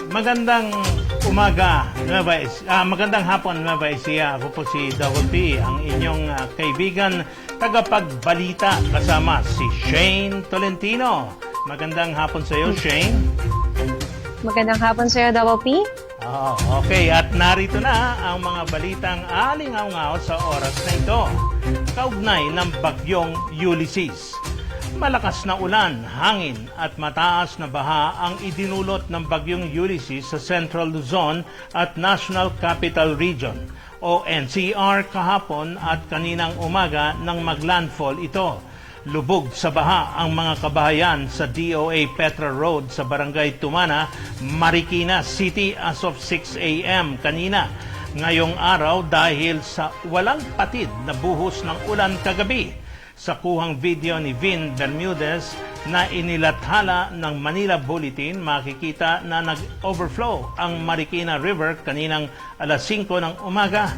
Magandang umaga, magandang hapon, Nueva Ecija. Ako po si Double P, ang inyong kaibigan, tagapagbalita, kasama si Shane Tolentino. Magandang hapon sa iyo, Shane. Magandang hapon sa iyo, Double P. Okay, at narito na ang mga balitang alingaw-ngaw sa oras na ito. Kaugnay ng bagyong Ulysses. Malakas na ulan, hangin at mataas na baha ang idinulot ng bagyong Ulysses sa Central Luzon at National Capital Region o NCR kahapon at kaninang umaga nang maglandfall ito. Lubog sa baha ang mga kabahayan sa DOA Petra Road sa Barangay Tumana, Marikina City as of 6 a.m. kanina. Ngayong araw dahil sa walang patid na buhos ng ulan kagabi. Sa kuhang video ni Vin Bermudez na inilathala ng Manila Bulletin, makikita na nag-overflow ang Marikina River kaninang alas 5 ng umaga.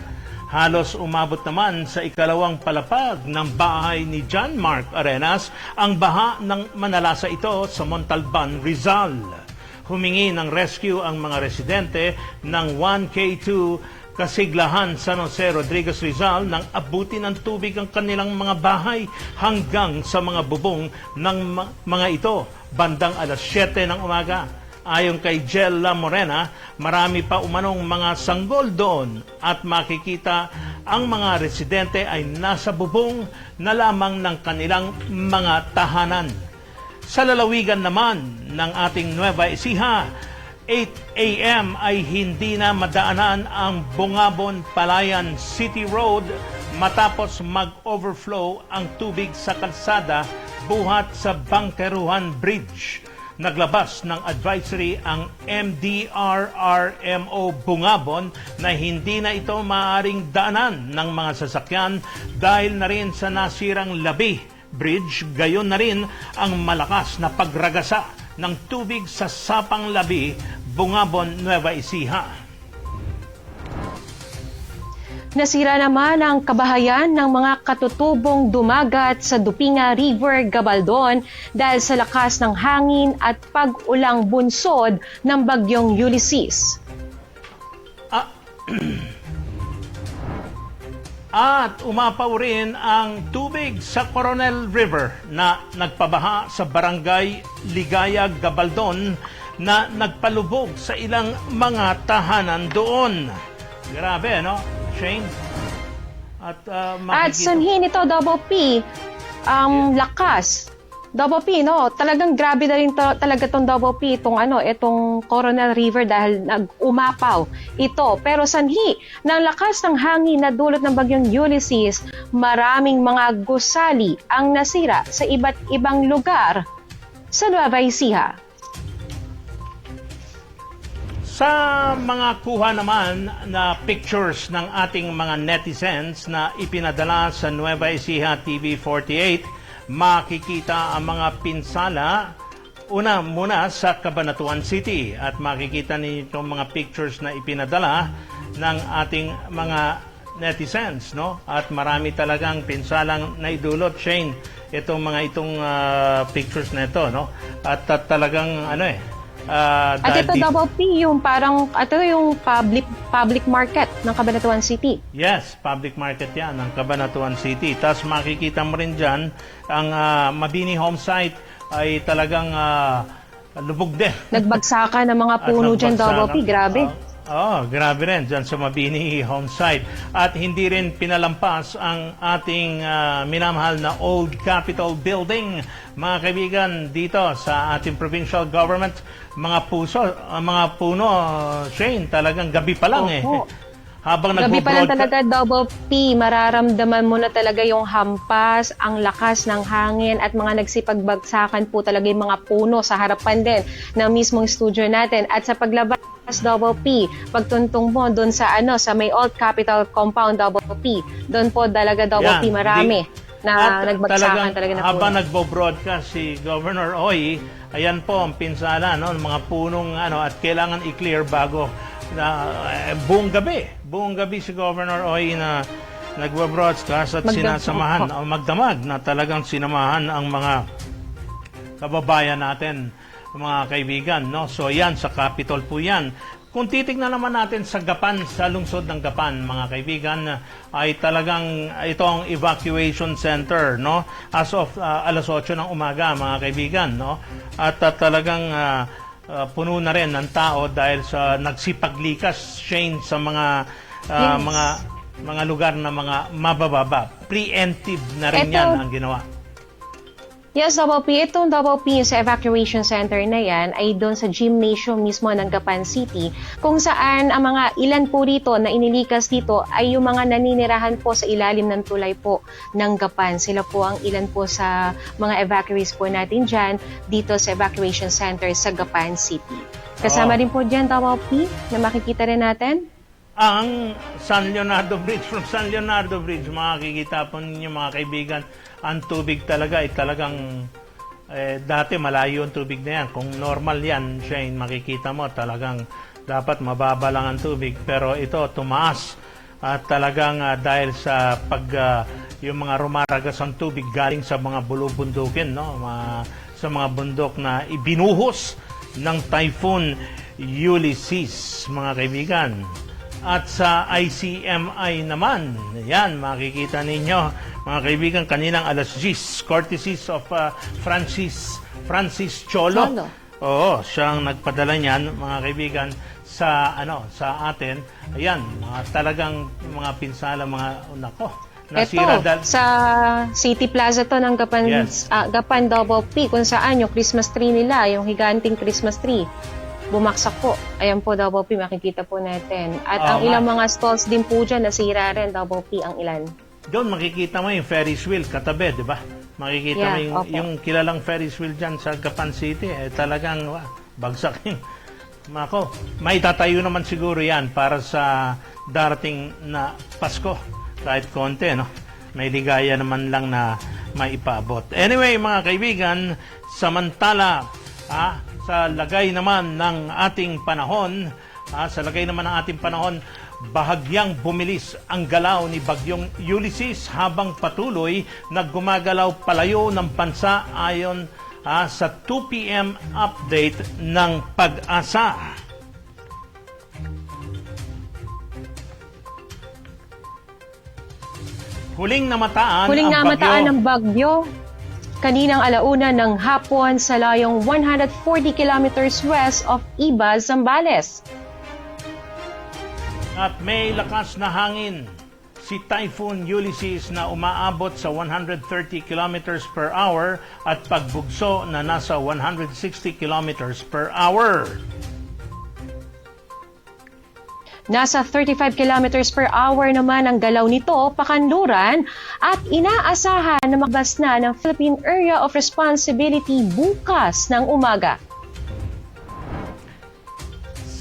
Halos umabot naman sa ikalawang palapag ng bahay ni John Mark Arenas ang baha ng manalasa ito sa Montalban, Rizal. Humingi ng rescue ang mga residente ng 1K2 Kasiglahan San Jose Rodriguez Rizal nang abutin ng tubig ang kanilang mga bahay hanggang sa mga bubong ng mga ito bandang alas 7 ng umaga. Ayon kay Jel La Morena, marami pa umanong mga sanggol doon at makikita ang mga residente ay nasa bubong na lamang ng kanilang mga tahanan. Sa lalawigan naman ng ating Nueva Ecija, 8 a.m. ay hindi na madaanan ang Bungabon-Palayan City Road matapos mag-overflow ang tubig sa kalsada buhat sa Bangkeruhan Bridge. Naglabas ng advisory ang MDRRMO Bungabon na hindi na ito maaaring daanan ng mga sasakyan dahil na rin sa nasirang Labi Bridge, gayon na rin ang malakas na pagragasa ng tubig sa Sapang Labi, Bungabon, Nueva Ecija. Nasira naman ang kabahayan ng mga katutubong dumagat sa Dupinga River, Gabaldon dahil sa lakas ng hangin at pag-ulang bunsod ng bagyong Ulysses. At umapaw rin ang tubig sa Coronel River na nagpabaha sa Barangay Ligaya, Gabaldon na nagpalubog sa ilang mga tahanan doon. Grabe, no, Shane? At sanhin ito, Double P, ang lakas. Double P, no? Talagang grabe na rin talaga itong Double P, itong Coronel River dahil nag-umapaw ito. Pero sanhi ng lakas ng hangin na dulot ng bagyong Ulysses, maraming mga gusali ang nasira sa iba't ibang lugar sa Nueva Ecija. Sa mga kuha naman na pictures ng ating mga netizens na ipinadala sa Nueva Ecija TV48, makikita ang mga pinsala una muna sa Cabanatuan City at makikita ninyo itong mga pictures na ipinadala ng ating mga netizens, no? At marami talagang pinsalang naidulot, Shane, itong pictures na ito, no? At talagang at ito, Double P, yung parang, yung public market ng Cabanatuan City. Yes, public market yan, ng Cabanatuan City. Tapos makikita mo rin dyan, ang Mabini home site ay talagang lubog din. Nagbagsakan ng mga puno dyan, Double P, grabe. Grabe rin dyan sa Mabini home site. At hindi rin pinalampas ang ating minamahal na Old Capitol Building. Mga kaibigan, dito sa ating provincial government, mga puno, Shane, talagang gabi pa lang Habang gabi pa lang talaga, Double P, mararamdaman mo na talaga yung hampas, ang lakas ng hangin at mga nagsipagbagsakan po talaga yung mga puno sa harapan din ng mismong studio natin. At sa paglabas, Double P, pagtuntong mo doon sa may Old Capitol Compound, Double P, doon po talaga, Double P, marami na nagbagsakan talaga na puno. Habang nagbo-broadcast si Governor Oy, ayan po ang pinsala, no, ng mga punong at kailangan i-clear bago na buong gabi si Governor Oy na nagbo-broadcast at sinasamahan o magdamag na talagang sinamahan ang mga kababayan natin mga kaibigan, no? So yan, sa Capitol po yan. Kung titignan naman natin sa Gapan, sa lungsod ng Gapan, mga kaibigan, ay talagang itong evacuation center, no? As of alas 8 ng umaga, mga kaibigan, no? At talagang puno na rin ng tao dahil sa nagsipaglikas, Shane, sa mga Yes. mga lugar na mga mabababa. Preemptive na rin yan ang ginawa. Yes, Double P. Itong Double P sa evacuation center na yan ay doon sa gymnasium mismo ng Gapan City, kung saan ang mga ilan po rito na inilikas dito ay yung mga naninirahan po sa ilalim ng tulay po ng Gapan. Sila po ang ilan po sa mga evacuees po natin dyan dito sa evacuation center sa Gapan City. Kasama rin po dyan, Double P, na makikita rin natin. Ang San Leonardo Bridge, from San Leonardo Bridge, makikita po ninyo, mga kaibigan, ang tubig talaga ay talagang dati malayo ang tubig na yan. Kung normal yan, Shane, makikita mo talagang dapat mababa lang ang tubig, pero ito tumaas at talagang dahil sa yung mga rumaragas ang tubig galing sa mga bulubundukin, no? Sa mga bundok na ibinuhos ng Typhoon Ulysses, mga kaibigan. At sa ICMI naman, yan, makikita ninyo, mga kaibigan, kaninang alas 10, courtesies of Francis Cholo. Oo, siyang nagpadala niyan, mga kaibigan, sa atin. Ayan, talagang mga pinsala, mga nako. Nasira sa City Plaza to ng Gapan, Yes. Gapan Double P, kung saan yung Christmas tree nila, yung higanting Christmas tree, bumaksak po. Ayan po, Double P, makikita po natin. At ang ilang mga stalls din po dyan, nasira rin, Double P, ang ilan. Doon makikita mo yung Ferris wheel katabi, di ba? Makikita mo yung kilalang Ferris wheel dyan sa Gapan City. Talagang bagsak yung... Mako, may tatayo naman siguro yan para sa darating na Pasko. Kahit konti, no? May ligaya naman lang na maipaabot. Anyway, mga kaibigan, samantala, sa lagay naman ng ating panahon, bahagyang bumilis ang galaw ni Bagyong Ulysses habang patuloy na gumagalaw palayo ng bansa ayon sa 2 p.m. update ng Pag-asa. Huling namataan ng bagyo kaninang alauna ng hapon sa layong 140 kilometers west of Iba, Zambales. At may lakas na hangin si Typhoon Ulysses na umaabot sa 130 kilometers per hour at pagbugso na nasa 160 kilometers per hour. Nasa 35 kilometers per hour naman ang galaw nito pakanluran at inaasahan na magbas na ng Philippine Area of Responsibility bukas ng umaga.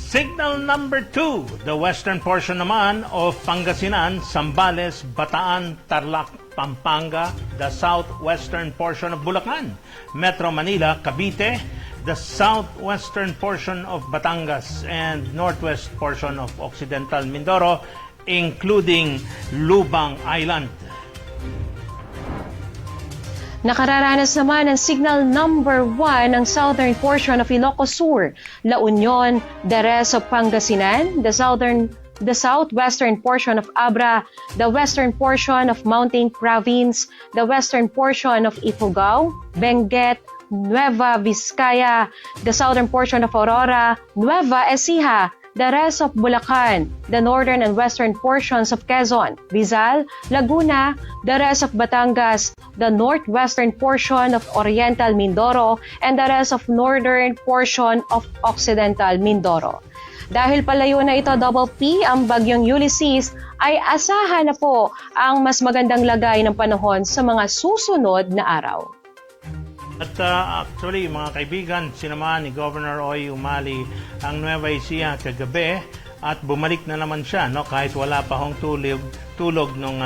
Signal number 2, the western portion naman of Pangasinan, Zambales, Bataan, Tarlac, Pampanga, the southwestern portion of Bulacan, Metro Manila, Cavite, the southwestern portion of Batangas, and northwest portion of Occidental Mindoro, including Lubang Island. Nakararanas naman ng signal number 1 ang southern portion of Ilocos Sur, La Union, the rest of Pangasinan, the southwestern portion of Abra, the western portion of Mountain Province, the western portion of Ifugao, Benguet, Nueva Vizcaya, the southern portion of Aurora, Nueva Ecija, the rest of Bulacan, the northern and western portions of Quezon, Rizal, Laguna, the rest of Batangas, the northwestern portion of Oriental Mindoro, and the rest of northern portion of Occidental Mindoro. Dahil palayo na ito, Double P, ang Bagyong Ulysses, ay asahan na po ang mas magandang lagay ng panahon sa mga susunod na araw. At actually, mga kaibigan, sinamahan ni Governor Oy Umali ang Nueva Ecija kagabi at bumalik na naman siya, no? Kahit wala pa hong tulog nung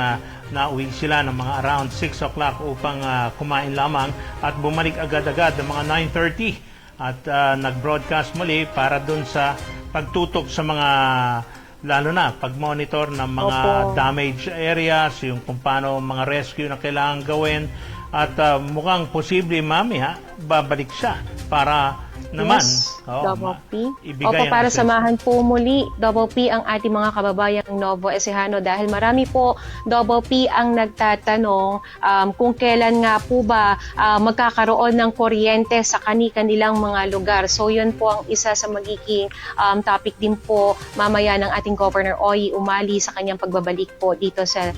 nauwi sila ng mga around 6 o'clock upang kumain lamang at bumalik agad-agad ng mga 9:30 at nag-broadcast muli para dun sa pagtutok sa mga, lalo na pag-monitor ng mga damaged areas, yung kung paano mga rescue na kailangan gawin. At mukhang posible, babalik siya para naman. Yes, Oo, Double P. ibigay Opo, ang para assistance. samahan po muli, Double P, ang ating mga kababayang Novo Ecijano dahil marami po, Double P, ang nagtatanong kung kailan nga po ba magkakaroon ng kuryente sa kanilang mga lugar. So yun po ang isa sa magiging topic din po mamaya ng ating Governor Oy Umali sa kanyang pagbabalik po dito sa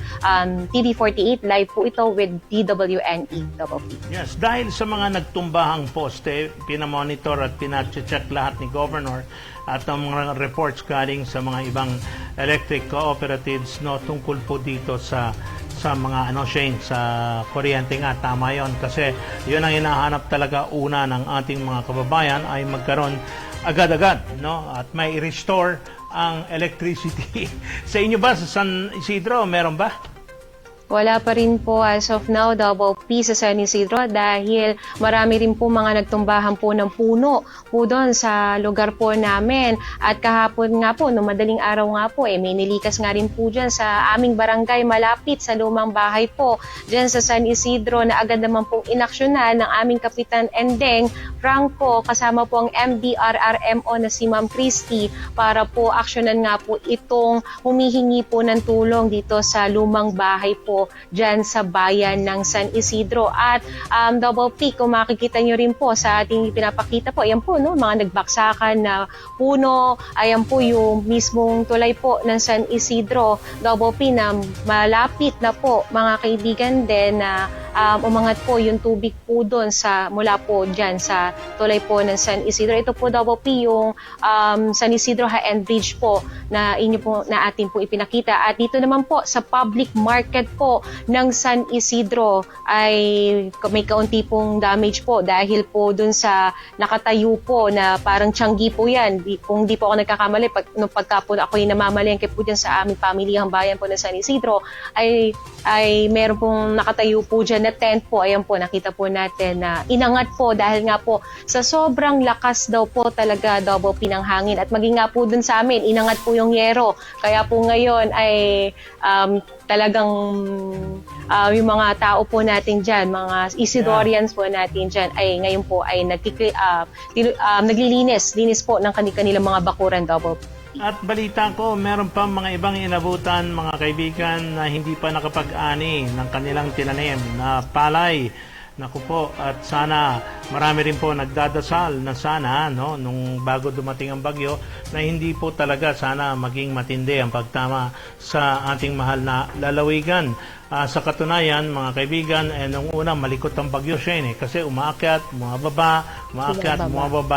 TV48. Live po ito with DWNE, Double P. Yes, dahil sa mga nagtumbahang poste, pinamonitor at pinacheck lahat ni Governor at ang mga reports galing sa mga ibang electric cooperatives no tungkol po dito sa mga Shane, sa kuryente nga, tama yon kasi yun ang hinahanap talaga una ng ating mga kababayan ay magkaroon agad-agad no at may restore ang electricity. Sa inyo ba sa San Isidro meron ba? Wala pa rin po as of now, Double P sa San Isidro dahil marami rin po mga nagtumbahan po ng puno po doon sa lugar po namin. At kahapon nga po, no madaling araw nga po, may nilikas nga rin po dyan sa aming barangay malapit sa lumang bahay po dyan sa San Isidro na agad naman pong inaksyonan ng aming Kapitan Endeng Franco kasama po ang MDRRMO na si Ma'am Christy para po aksyonan nga po itong humihingi po ng tulong dito sa lumang bahay po dyan sa bayan ng San Isidro. At Double P, kung makikita nyo rin po sa ating pinapakita po, ayan po, no, mga nagbaksakan na puno, ayan po yung mismong tulay po ng San Isidro, Double P, na malapit na po, mga kaibigan din, na umangat po yung tubig po doon mula po dyan sa tulay po ng San Isidro. Ito po, Double P, yung San Isidro High-End Bridge po na atin po ipinakita. At dito naman po sa public market po ng San Isidro ay may kaunti pong damage po dahil po dun sa nakatayo po na parang tiyanggi po yan. Kung di po ako nagkakamali, nung pagka po ako yung namamalengke po dyan sa aming pamilyang bayan po ng San Isidro, ay meron pong nakatayo po dyan na tent po. Ayan po, nakita po natin na inangat po dahil nga po sa sobrang lakas daw po talaga Double P ng hangin. At maging nga po dun sa amin, inangat po yung yero. Kaya po ngayon ay talagang yung mga tao po natin dyan, mga Isidorians po natin dyan, ay ngayon po ay naglilinis po ng kanilang mga bakuran, Double P. At balita ko, meron pa mga ibang inabutan, mga kaibigan, na hindi pa nakapag-ani ng kanilang tinanim na palay. Naku po, at sana marami rin po nagdadasal na sana nung bago dumating ang bagyo na hindi po talaga sana maging matindi ang pagtama sa ating mahal na lalawigan. Sa katunayan, mga kaibigan, nung una malikot ang bagyo siya kasi umaakyat, bumababa,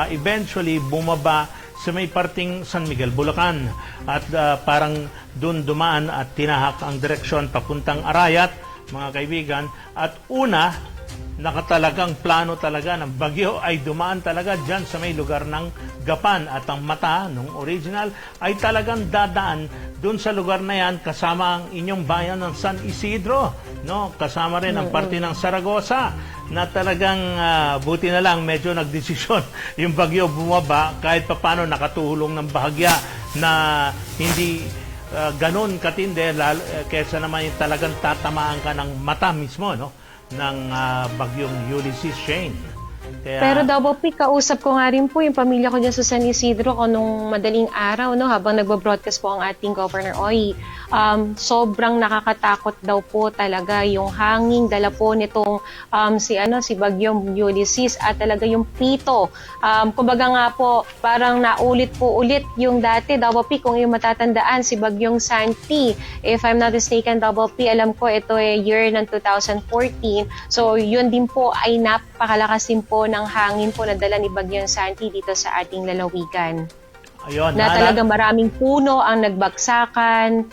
eventually bumaba sa may parting San Miguel, Bulacan, at parang dun dumaan at tinahak ang direksyon papuntang Arayat, mga kaibigan, at una nakatalagang plano talaga ng bagyo ay dumaan talaga dyan sa may lugar ng Gapan, at ang mata nung original ay talagang dadaan dun sa lugar na yan kasama ang inyong bayan ng San Isidro, kasama rin ang parte ng Saragossa na talagang buti na lang medyo nagdesisyon yung bagyo bumaba kahit papano nakatulong ng bahagya na hindi ganun katindi kesa naman yung talagang tatamaan ka ng mata mismo ng bagyong Ulysses, Shane. Pero Double P, kausap ko nga rin po yung pamilya ko dyan sa San Isidro nung madaling araw, habang nagbo-broadcast po ang ating Governor Oy. Sobrang nakakatakot daw po talaga yung hanging dala po nitong si bagyong Ulysses at talaga yung pito. Kumbaga nga po, parang naulit po ulit yung dati, Double P, kung yung matatandaan, si bagyong Santi. If I'm not mistaken, Double P, alam ko ito year ng 2014. So yun din po ay napakalakas din po ng hangin po na dala ni Bagyong Santi dito sa ating lalawigan. Ayun, na talagang maraming puno ang nagbagsakan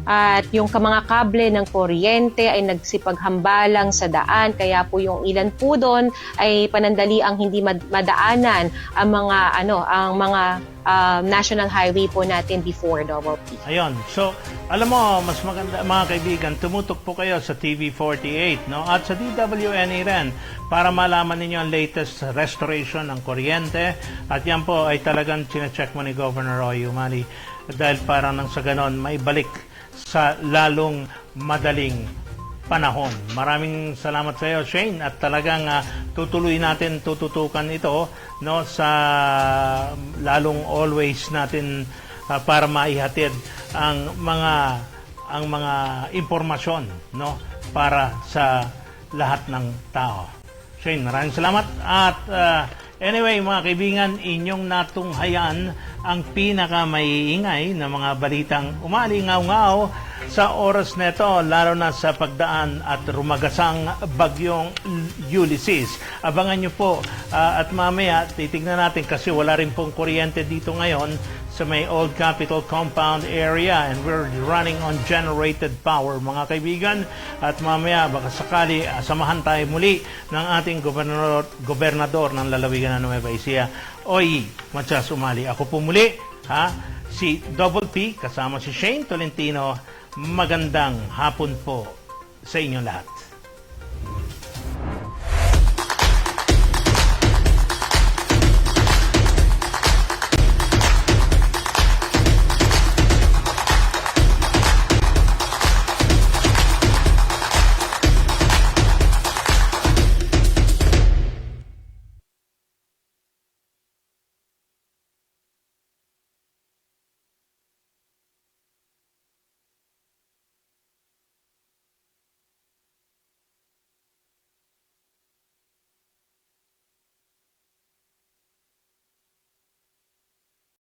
at yung mga kable ng kuryente ay nagsipaghambalang sa daan, kaya po yung ilan po doon ay panandali ang hindi madaanan ang mga national highway po natin before, Double P. Ayun. So, alam mo, mas maganda, mga kaibigan, tumutok po kayo sa TV48, at sa DWNE rin para malaman ninyo ang latest restoration ng kuryente. At yan po ay talagang chinecheck mo ni Governor Roy Umali dahil parang nang sa ganon may balik sa lalong madaling panahon. Maraming salamat sa iyo, Shane, at talagang tutuloy natin tututukan ito, no, sa lalong always natin para maihatid ang mga impormasyon, no, para sa lahat ng tao. Shane, maraming salamat. At anyway, mga kaibigan, inyong natunghayan ang pinakamaiingay na mga balitang umalingaw-ngaw sa oras na ito, lalo na sa pagdaan at rumagasang bagyong Ulysses. Abangan nyo po at mamaya titignan natin kasi wala rin pong kuryente dito ngayon sa may Old Capitol Compound area, and we're running on generated power, mga kaibigan. At mamaya baka sakali samahan tayo muli ng ating gobernador ng lalawigan ng Nueva Ecija, Oy Matias Umali. Ako po muli, si Double P kasama si Shane Tolentino. Magandang hapon po sa inyong lahat.